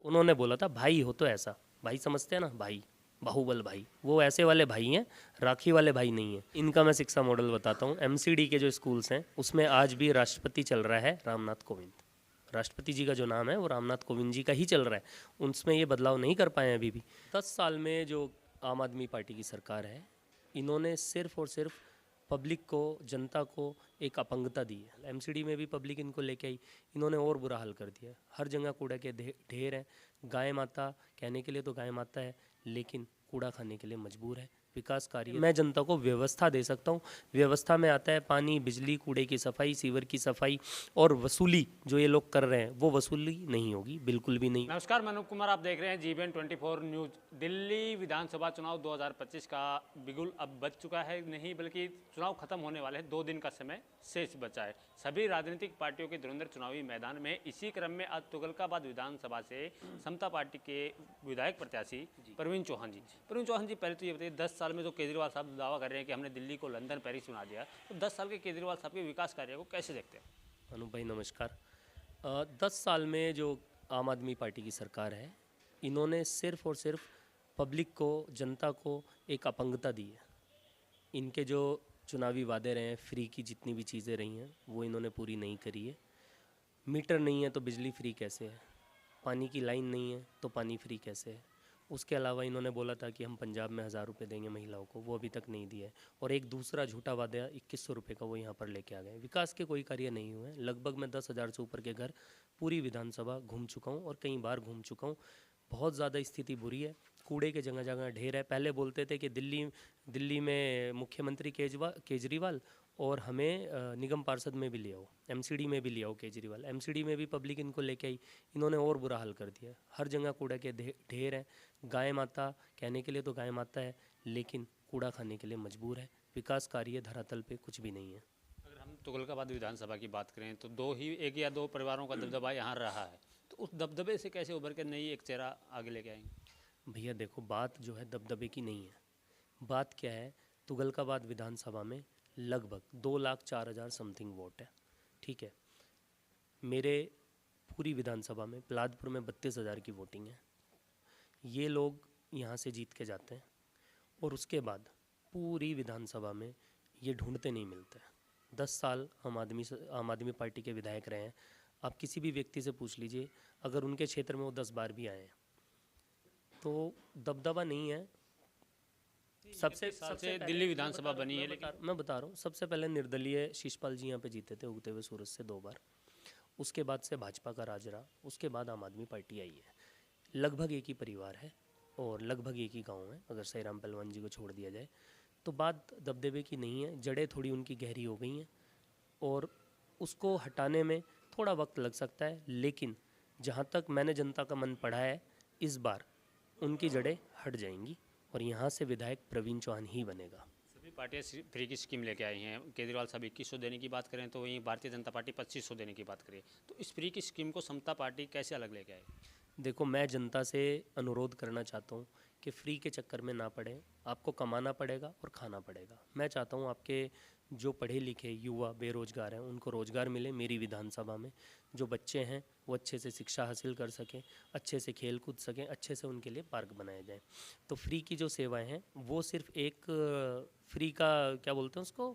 उन्होंने बोला था भाई हो तो ऐसा, भाई समझते हैं ना, भाई बाहुबल भाई, वो ऐसे वाले भाई हैं, राखी वाले भाई नहीं हैं। इनका मैं शिक्षा मॉडल बताता हूँ। एमसीडी के जो स्कूल्स हैं उसमें आज भी राष्ट्रपति चल रहा है रामनाथ कोविंद। राष्ट्रपति जी का जो नाम है वो रामनाथ कोविंद जी का ही चल रहा है, उसमें ये बदलाव नहीं कर पाए अभी भी। 10 साल में जो आम आदमी पार्टी की सरकार है, इन्होंने सिर्फ और सिर्फ पब्लिक को, जनता को एक अपंगता दी है। एमसीडी में भी पब्लिक इनको लेके आई, इन्होंने और बुरा हाल कर दिया। हर जगह कूड़ा के ढेर हैं। गाय माता कहने के लिए तो गाय माता है, लेकिन कूड़ा खाने के लिए मजबूर है। विकास कार्य मैं जनता को व्यवस्था दे सकता हूँ। व्यवस्था में आता है पानी, बिजली, कूड़े की सफाई, सीवर की सफाई, और वसूली जो ये लोग कर रहे हैं वो वसूली नहीं होगी, बिल्कुल भी नहीं। नमस्कार, मैं अनूप कुमार, आप देख रहे हैं जीबीएन 24 न्यूज। दिल्ली विधानसभा चुनाव 2025 का बिगुल अब बज चुका है, नहीं बल्कि चुनाव खत्म होने वाले हैं। 2 दिन का समय शेष बचा है। सभी राजनीतिक पार्टियों के धुरंधर चुनावी मैदान में। इसी क्रम में आज तुगलकाबाद विधानसभा से समता पार्टी के विधायक प्रत्याशी प्रवीण चौहान जी। पहले तो ये बताइए, 10 साल में जो केजरीवाल साहब दावा कर रहे हैं कि हमने दिल्ली को लंदन, पेरिस बना दिया, तो 10 साल के केजरीवाल साहब के विकास कार्य को कैसे देखते हैं? अनु भाई नमस्कार। 10 साल में जो आम आदमी पार्टी की सरकार है, इन्होंने सिर्फ और सिर्फ पब्लिक को, जनता को एक अपंगता दी है। इनके जो चुनावी वादे रहे हैं, फ्री की जितनी भी चीज़ें रही हैं वो इन्होंने पूरी नहीं करी है। मीटर नहीं है तो बिजली फ्री कैसे है, पानी की लाइन नहीं है तो पानी फ्री कैसे है। उसके अलावा इन्होंने बोला था कि हम पंजाब में 1000 रुपये देंगे महिलाओं को, वो अभी तक नहीं दिया है। और एक दूसरा झूठा वादा 2100 रुपये का वो यहाँ पर लेके आ गए। विकास के कोई कार्य नहीं हुए हैं। लगभग मैं 10,000 से ऊपर के घर पूरी विधानसभा घूम चुका हूँ और कई बार घूम चुका हूँ। बहुत ज़्यादा स्थिति बुरी है। कूड़े के जगह जगह ढेर है। पहले बोलते थे कि दिल्ली में मुख्यमंत्री केजरीवाल और हमें निगम पार्षद में भी ले आओ, एमसीडी में भी ले आओ केजरीवाल। एमसीडी में भी पब्लिक इनको लेके आई, इन्होंने और बुरा हाल कर दिया। हर जगह कूड़ा के ढेर हैं। गाय माता कहने के लिए तो गाय माता है, लेकिन कूड़ा खाने के लिए मजबूर है। विकास कार्य धरातल पे कुछ भी नहीं है। अगर हम तुगलकाबाद विधानसभा की बात करें तो एक या दो परिवारों का दबदबा यहाँ रहा है, तो उस दबदबे से कैसे उभर कर नई एक चेहरा आगे लेके आएंगे? भैया देखो, बात जो है दबदबे की नहीं है। बात क्या है, तुगलकाबाद विधानसभा में लगभग 2,04,000 समथिंग वोट है। ठीक है, मेरे पूरी विधानसभा में पलादपुर में 32,000 की वोटिंग है। ये लोग यहाँ से जीत के जाते हैं और उसके बाद पूरी विधानसभा में ये ढूंढते नहीं मिलते। 10 साल आम आदमी पार्टी के विधायक रहे हैं। आप किसी भी व्यक्ति से पूछ लीजिए, अगर उनके क्षेत्र में वो 10 बार भी आए हैं तो दबदबा नहीं है। सबसे दिल्ली विधानसभा बनी है, लेकिन मैं बता रहा हूँ, सबसे पहले निर्दलीय शीशपाल जी यहाँ पे जीते थे उगते हुए सूरज से 2 बार। उसके बाद से भाजपा का राज रहा, उसके बाद आम आदमी पार्टी आई है। लगभग एक ही परिवार है और लगभग एक ही गांव है, अगर सईराम पहलवान जी को छोड़ दिया जाए तो। बात दबदबे की नहीं है, जड़ें थोड़ी उनकी गहरी हो गई हैं और उसको हटाने में थोड़ा वक्त लग सकता है। लेकिन जहाँ तक मैंने जनता का मन पढ़ा है, इस बार उनकी जड़ें हट जाएंगी और यहाँ से विधायक प्रवीण चौहान ही बनेगा। सभी पार्टियां फ्री की स्कीम लेके आई हैं। केजरीवाल साहब 2100 देने की बात करें तो वहीं भारतीय जनता पार्टी 2500 देने की बात करें, तो इस फ्री की स्कीम को समता पार्टी कैसे अलग लेके आई? देखो, मैं जनता से अनुरोध करना चाहता हूँ कि फ्री के चक्कर में ना पड़े। आपको कमाना पड़ेगा और खाना पड़ेगा। मैं चाहता हूँ आपके जो पढ़े लिखे युवा बेरोजगार हैं उनको रोज़गार मिले मेरी विधानसभा में। जो बच्चे हैं वो अच्छे से शिक्षा हासिल कर सकें, अच्छे से खेल कूद सकें, अच्छे से उनके लिए पार्क बनाए जाएं। तो फ्री की जो सेवाएं हैं वो सिर्फ एक फ्री का क्या बोलते हैं उसको,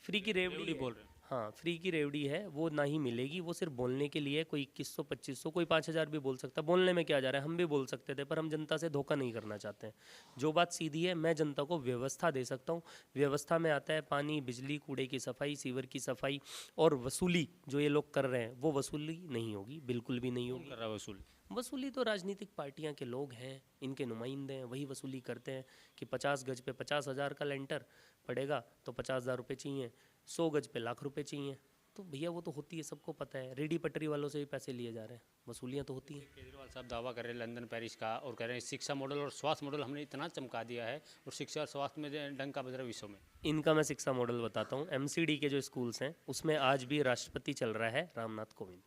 फ्री की रेवड़ी बोल रहे हैं। हाँ, फ्री की रेवड़ी है, वो ना ही मिलेगी। वो सिर्फ बोलने के लिए, कोई 2100 2500 कोई 5000 भी बोल सकता है। बोलने में क्या जा रहा है, हम भी बोल सकते थे, पर हम जनता से धोखा नहीं करना चाहते हैं। जो बात सीधी है, मैं जनता को व्यवस्था दे सकता हूँ। व्यवस्था में आता है पानी, बिजली, कूड़े की सफाई, सीवर की सफाई, और वसूली जो ये लोग कर रहे हैं वो वसूली नहीं होगी, बिल्कुल भी नहीं होगी। कर रहा वसूल? वसूली तो राजनीतिक पार्टियां के लोग हैं, इनके नुमाइंदे हैं, वही वसूली करते हैं कि 50 गज पे 50,000 का लेंटर पड़ेगा तो 50,000 रुपये चाहिए, 100 गज पे लाख रुपए चाहिए। तो भैया वो तो होती है, सबको पता है। रेडी पटरी वालों से भी पैसे लिए जा रहे हैं, वसूलियाँ तो होती हैं। केजरीवाल साहब दावा कर रहे हैं लंदन, पेरिस का, और कह रहे हैं शिक्षा मॉडल और स्वास्थ्य मॉडल हमने इतना चमका दिया है, और शिक्षा और स्वास्थ्य में डंका बज रहा है विश्व में। इनका मैं शिक्षा मॉडल बताता हूँ। एमसीडी के जो स्कूल्स हैं उसमें आज भी राष्ट्रपति चल रहा है रामनाथ कोविंद।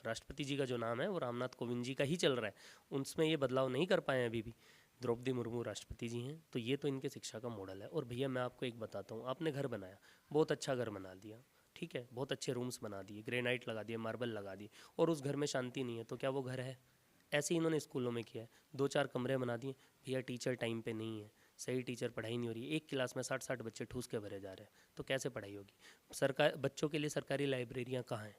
राष्ट्रपति जी का जो नाम है वो रामनाथ कोविंद जी का ही चल रहा है, उसमें ये बदलाव नहीं कर पाए अभी भी। द्रौपदी मुर्मू राष्ट्रपति जी हैं, तो ये तो इनके शिक्षा का मॉडल है। और भैया मैं आपको एक बताता हूँ, आपने घर बनाया, बहुत अच्छा घर बना दिया, ठीक है, बहुत अच्छे रूम्स बना दिए, ग्रेनाइट लगा दिए, मार्बल लगा दिए, और उस घर में शांति नहीं है, तो क्या वो घर है? ऐसे ही इन्होंने स्कूलों में किया है, 2-4 कमरे बना दिए, भैया टीचर टाइम पे नहीं है, सही टीचर पढ़ाई नहीं हो रही है, एक क्लास में 60-60 बच्चे ठूस के भरे जा रहे हैं, तो कैसे पढ़ाई होगी? सरकार बच्चों के लिए सरकारी लाइब्रेरियाँ कहाँ हैं,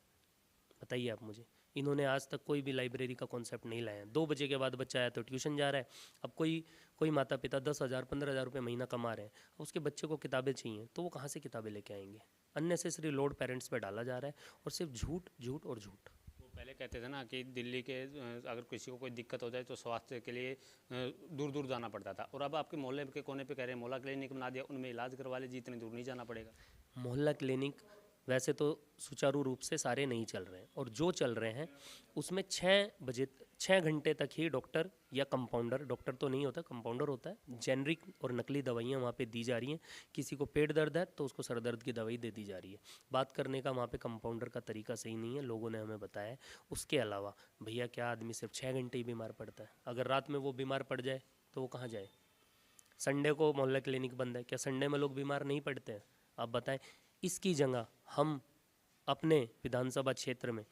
बताइए आप मुझे। इन्होंने आज तक कोई भी लाइब्रेरी का कॉन्सेप्ट नहीं लाया है। 2 बजे के बाद बच्चा आया तो ट्यूशन जा रहा है। अब कोई कोई माता पिता 10,000 15,000 रुपये महीना कमा रहे हैं, अब उसके बच्चे को किताबें चाहिए, तो वो कहाँ से किताबें लेके आएंगे? अननेसेसरी लोड पेरेंट्स पे डाला जा रहा है, और सिर्फ झूठ झूठ और झूठ। वो पहले कहते थे ना कि दिल्ली के अगर किसी को कोई दिक्कत हो जाए तो स्वास्थ्य के लिए दूर दूर जाना पड़ता था, और अब आपके मोहल्ले के कोने पे कह रहे हैं मोहल्ला क्लिनिक बना दिया, उनमें इलाज करवा लीजिए, इतनी दूर नहीं जाना पड़ेगा। मोहल्ला क्लिनिक वैसे तो सुचारू रूप से सारे नहीं चल रहे हैं, और जो चल रहे हैं उसमें 6 घंटे तक ही डॉक्टर या कंपाउंडर, डॉक्टर तो नहीं होता, कंपाउंडर होता है, जेनरिक और नकली दवाइयाँ वहाँ पे दी जा रही हैं। किसी को पेट दर्द है तो उसको सर दर्द की दवाई दे दी जा रही है। बात करने का वहाँ पे कंपाउंडर का तरीका सही नहीं है, लोगों ने हमें बताया है। उसके अलावा भैया क्या आदमी सिर्फ 6 घंटे ही बीमार पड़ता है? अगर रात में वो बीमार पड़ जाए तो वो कहाँ जाए? संडे को मोहल्ला क्लिनिक बंद है, क्या संडे में लोग बीमार नहीं पड़ते हैं? आप बताएं। इसकी जगह हम अपने विधानसभा क्षेत्र में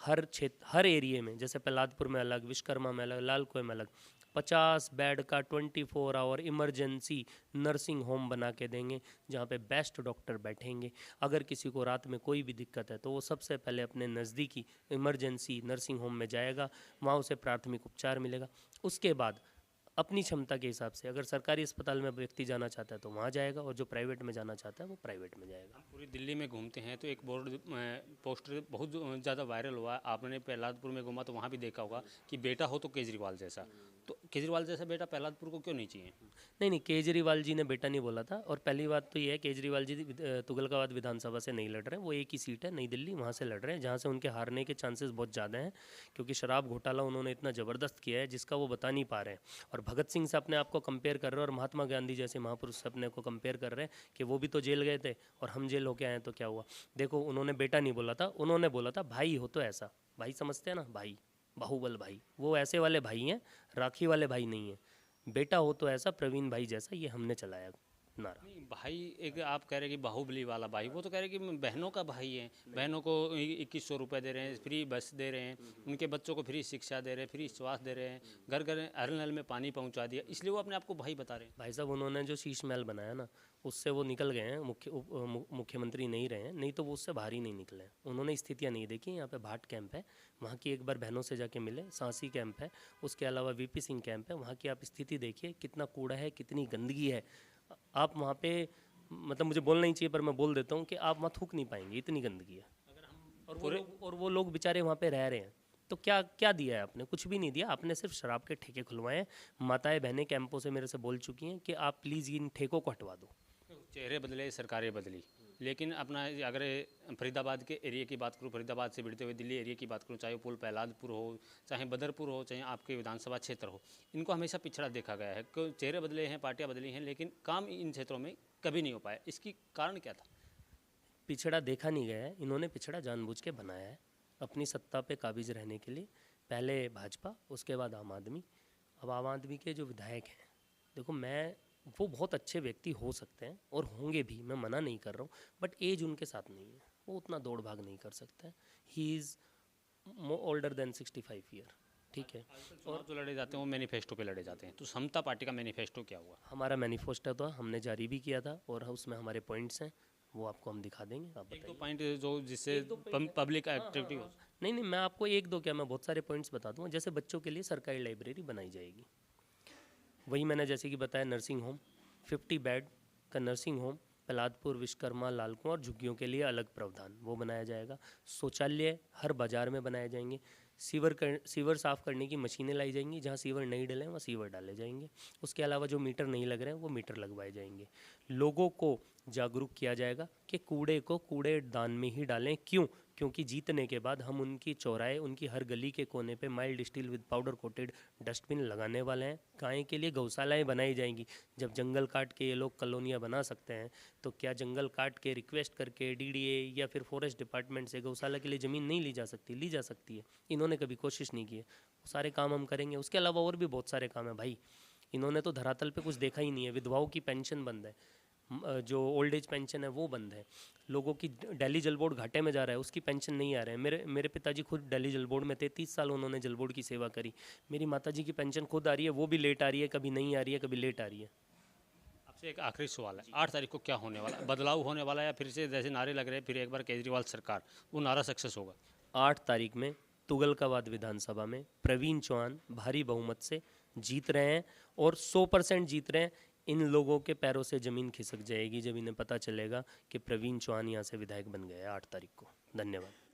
हर एरिए में, जैसे प्रहलादपुर में अलग, विश्वकर्मा में अलग, लाल कुएं में अलग, 50 बेड का 24 आवर इमरजेंसी नर्सिंग होम बना के देंगे, जहाँ पे बेस्ट डॉक्टर बैठेंगे। अगर किसी को रात में कोई भी दिक्कत है तो वो सबसे पहले अपने नज़दीकी इमरजेंसी नर्सिंग होम में जाएगा, वहाँ उसे प्राथमिक उपचार मिलेगा। उसके बाद अपनी क्षमता के हिसाब से अगर सरकारी अस्पताल में व्यक्ति जाना चाहता है तो वहाँ जाएगा, और जो प्राइवेट में जाना चाहता है वो प्राइवेट में जाएगा। हम पूरी दिल्ली में घूमते हैं तो एक बोर्ड पोस्टर बहुत ज़्यादा वायरल हुआ। आपने प्रहलादपुर में घूमा तो वहाँ भी देखा होगा कि बेटा हो तो केजरीवाल जैसा। तो केजरीवाल जैसा बेटा प्रहलादपुर को क्यों नहीं चाहिए? नहीं, केजरीवाल जी ने बेटा नहीं बोला था। और पहली बात तो ये है, केजरीवाल जी तुगलकाबाद विधानसभा से नहीं लड़ रहे हैं, वो एक ही सीट है नई दिल्ली, वहाँ से लड़ रहे हैं, जहाँ से उनके हारने के चांसेस बहुत ज़्यादा हैं, क्योंकि शराब घोटाला उन्होंने इतना ज़बरदस्त किया है जिसका वो बता नहीं पा रहे हैं। और भगत सिंह से अपने आप को कंपेयर कर रहे हैं, और महात्मा गांधी जैसे महापुरुष से अपने को कंपेयर कर रहे हैं कि वो भी तो जेल गए थे और हम जेल होके आए, तो क्या हुआ? देखो, उन्होंने बेटा नहीं बोला था, उन्होंने बोला था भाई हो तो ऐसा। भाई समझते हैं ना, भाई, बाहुबल भाई, वो ऐसे वाले भाई हैं, राखी वाले भाई नहीं हैं। बेटा हो तो ऐसा, प्रवीण भाई जैसा, ये हमने चलाया नारा। नहीं भाई, एक आप कह रहे हैं कि बाहुबली वाला भाई, वो तो कह रहे हैं कि बहनों का भाई है, बहनों को 2100 रुपये दे रहे हैं, फ्री बस दे रहे हैं, उनके बच्चों को फ्री शिक्षा दे रहे हैं, फ्री स्वास्थ्य दे रहे हैं, घर घर हर नल में पानी पहुंचा दिया, इसलिए वो अपने आप को भाई बता रहे हैं। भाई साहब, उन्होंने जो शीश महल बनाया ना, उससे वो निकल गए हैं, मुख्यमंत्री नहीं रहे हैं, नहीं तो वो उससे बाहर ही नहीं निकले हैं। उन्होंने स्थितियाँ नहीं देखी। यहाँ पे भाट कैंप है, वहाँ की एक बार बहनों से जाके मिले, सांसी कैंप है, उसके अलावा वीपी सिंह कैंप है, वहाँ की आप स्थिति देखिए, कितना कूड़ा है, कितनी गंदगी है। आप वहाँ पे, मतलब मुझे बोलना ही चाहिए पर मैं बोल देता हूँ कि आप वहाँ थूक नहीं पाएंगे, इतनी गंदगी है। और वो लोग बेचारे वहाँ पे रह रहे हैं, तो क्या क्या दिया है आपने? कुछ भी नहीं दिया। आपने सिर्फ शराब के ठेके खुलवाए हैं। माताएं बहनें कैंपों से मेरे से बोल चुकी हैं कि आप प्लीज़ इन ठेकों को हटवा दो। चेहरे बदले, सरकारें बदली, लेकिन अपना अगर फरीदाबाद के एरिया की बात करूँ, फरीदाबाद से भिड़ते हुए दिल्ली एरिया की बात करूँ, चाहे वो पुल प्रहलादपुर हो, चाहे बदरपुर हो, चाहे आपके विधानसभा क्षेत्र हो, इनको हमेशा पिछड़ा देखा गया है। चेहरे बदले हैं, पार्टियां बदली हैं, लेकिन काम इन क्षेत्रों में कभी नहीं हो पाया। इसकी कारण क्या था? पिछड़ा देखा नहीं गया है, इन्होंने पिछड़ा जानबूझ के बनाया है अपनी सत्ता पे काबिज रहने के लिए। पहले भाजपा, उसके बाद आम आदमी। अब आम आदमी के जो विधायक हैं, देखो, वो बहुत अच्छे व्यक्ति हो सकते हैं और होंगे भी, मैं मना नहीं कर रहा हूँ, बट एज उनके साथ नहीं है, वो उतना दौड़ भाग नहीं कर सकते हैं। He is older than 65 year, ठीक है। और जो लड़े जाते हैं वो मैनिफेस्टो पे लड़े जाते हैं, तो समता पार्टी का मैनिफेस्टो क्या हुआ? हमारा मैनिफेस्टो तो हमने जारी भी किया था, और उसमें हमारे पॉइंट्स हैं, वो आपको हम दिखा देंगे। आप एक दो बताइए। पॉइंट जो जिससे पब्लिक एक्टिविटी हो। नहीं नहीं, मैं आपको एक दो क्या, मैं बहुत सारे पॉइंट्स बता दूंगा। जैसे बच्चों के लिए सरकारी लाइब्रेरी बनाई जाएगी, वही मैंने जैसे कि बताया, नर्सिंग होम, 50 बेड का नर्सिंग होम प्रहलादपुर, विश्वकर्मा, लालकुआं और झुग्गियों के लिए अलग प्रावधान वो बनाया जाएगा। शौचालय हर बाज़ार में बनाए जाएंगे। सीवर साफ़ करने की मशीनें लाई जाएंगी, जहाँ सीवर नहीं डले वहाँ सीवर डाले जाएंगे। उसके अलावा जो मीटर नहीं लग रहे हैं वो मीटर लगवाए जाएंगे। लोगों को जागरूक किया जाएगा कि कूड़े को कूड़ेदान में ही डालें। क्यों? क्योंकि जीतने के बाद हम उनकी चौराहे, उनकी हर गली के कोने पे mild steel with powder coated dustbin लगाने वाले हैं। गाय के लिए गौशालाएं बनाई जाएंगी। जब जंगल काट के ये लोग कॉलोनियाँ बना सकते हैं, तो क्या जंगल काट के रिक्वेस्ट करके डीडीए या फिर फॉरेस्ट डिपार्टमेंट से गौशाला के लिए ज़मीन नहीं ली जा सकती? ली जा सकती है। इन्होंने कभी कोशिश नहीं की है। वो सारे काम हम करेंगे। उसके अलावा और भी बहुत सारे काम हैं भाई। इन्होंने तो धरातल पे कुछ देखा ही नहीं है। विधवाओं की पेंशन बंद है, जो ओल्ड एज पेंशन है वो बंद है। लोगों की दिल्ली जल बोर्ड घाटे में जा रहा है, उसकी पेंशन नहीं आ रहा है। मेरे पिताजी खुद दिल्ली जल बोर्ड में थे, 30 साल उन्होंने जल बोर्ड की सेवा करी। मेरी माताजी की पेंशन खुद आ रही है, वो भी लेट आ रही है, कभी नहीं आ रही है, कभी लेट आ रही है। आपसे एक आखिरी सवाल है, 8 तारीख को क्या होने वाला है? बदलाव होने वाला है या फिर से जैसे नारे लग रहे हैं फिर एक बार केजरीवाल सरकार, वो नारा सक्सेस होगा? 8 तारीख में तुगलकाबाद विधानसभा में प्रवीण चौहान भारी बहुमत से जीत रहे हैं और 100% जीत रहे हैं। इन लोगों के पैरों से ज़मीन खिसक जाएगी जब इन्हें पता चलेगा कि प्रवीण चौहान यहाँ से विधायक बन गए हैं 8 तारीख को। धन्यवाद।